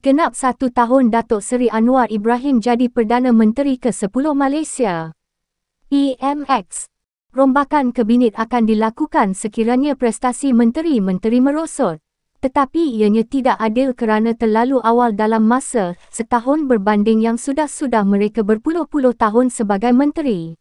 Genap 1 tahun Datuk Seri Anwar Ibrahim jadi Perdana Menteri ke-10 Malaysia. EMX. Rombakan Kabinet akan dilakukan sekiranya prestasi menteri-menteri merosot. Tetapi ianya tidak adil kerana terlalu awal dalam masa setahun berbanding yang sudah mereka berpuluh-puluh tahun sebagai menteri.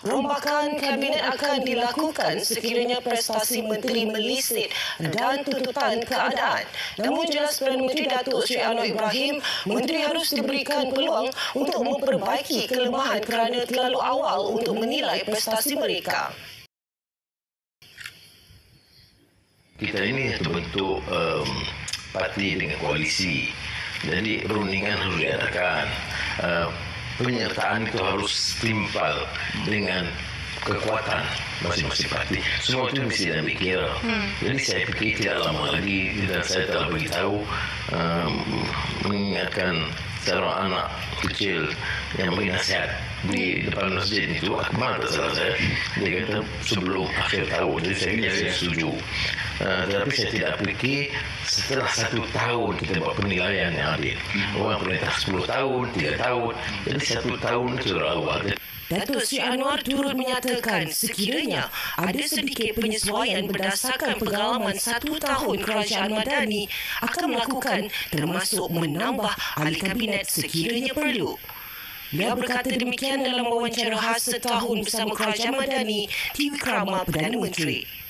Rombakan Kabinet akan dilakukan sekiranya prestasi menteri melisit dan tuntutan keadaan. Namun jelas Perdana Menteri Datuk Seri Anwar Ibrahim, menteri harus diberikan peluang untuk memperbaiki kelemahan kerana terlalu awal untuk menilai prestasi mereka. Kita ini terbentuk parti dengan koalisi. Jadi perundingan harus diadakan. Penyertaan itu harus timpal dengan kekuatan masing-masing parti. Semua itu mesti diambil kira. Jadi saya fikir tidak lama lagi dan saya telah beritahu mengingatkan seorang anak kecil yang beri nasihat di depan masjid itu, Akmal tak salah saya, dia kata sebelum akhir tahun. Jadi saya setuju. Tetapi saya tidak fikir setelah 1 tahun kita buat penilaian yang adil. Orang perintah 10 tahun, 3 tahun, jadi 1 tahun itu sudah awal. Datuk Seri Anwar turut menyatakan sekiranya ada sedikit penyesuaian berdasarkan pengalaman 1 tahun Kerajaan Madani akan melakukan termasuk menambah ahli kabinet sekiranya perlu. Beliau berkata demikian dalam wawancara khas setahun bersama Kerajaan Madani di Wikrama Perdana Menteri.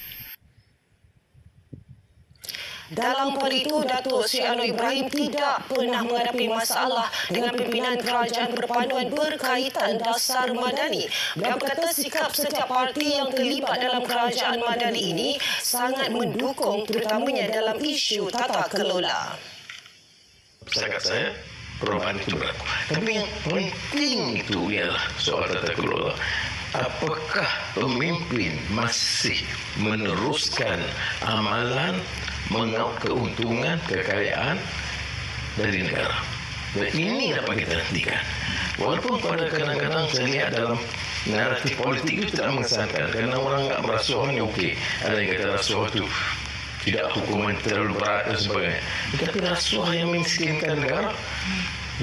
Dalam hal itu, Datuk Seri Anwar Ibrahim tidak pernah menghadapi masalah dengan pimpinan kerajaan perpaduan berkaitan dasar Madani. Beliau berkata sikap setiap parti yang terlibat dalam kerajaan Madani ini sangat mendukung terutamanya dalam isu tata kelola. Sangat saya, perubahan itu berlaku. Tapi yang penting itu ialah soal tata kelola. Apakah pemimpin masih meneruskan amalan mengaut keuntungan, kekayaan dari negara. Dan ini dapat kita hentikan. Walaupun pada kadang-kadang saya lihat dalam naratif politik itu tidak mengesankan. Kerana orang enggak merasuah ni okey. Ada yang kata rasuah itu tidak hukuman terlalu berat dan sebagainya. Tetapi rasuah yang memiskinkan negara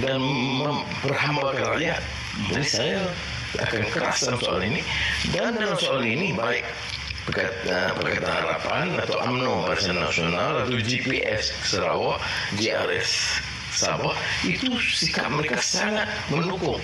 dan memperhambakan rakyat. Jadi saya akan keras dalam soal ini. Dan dalam soal ini baik Pakatan Harapan atau UMNO Barisan Nasional atau GPS Sarawak, GRS Sabah, itu sikap mereka sangat mendukung.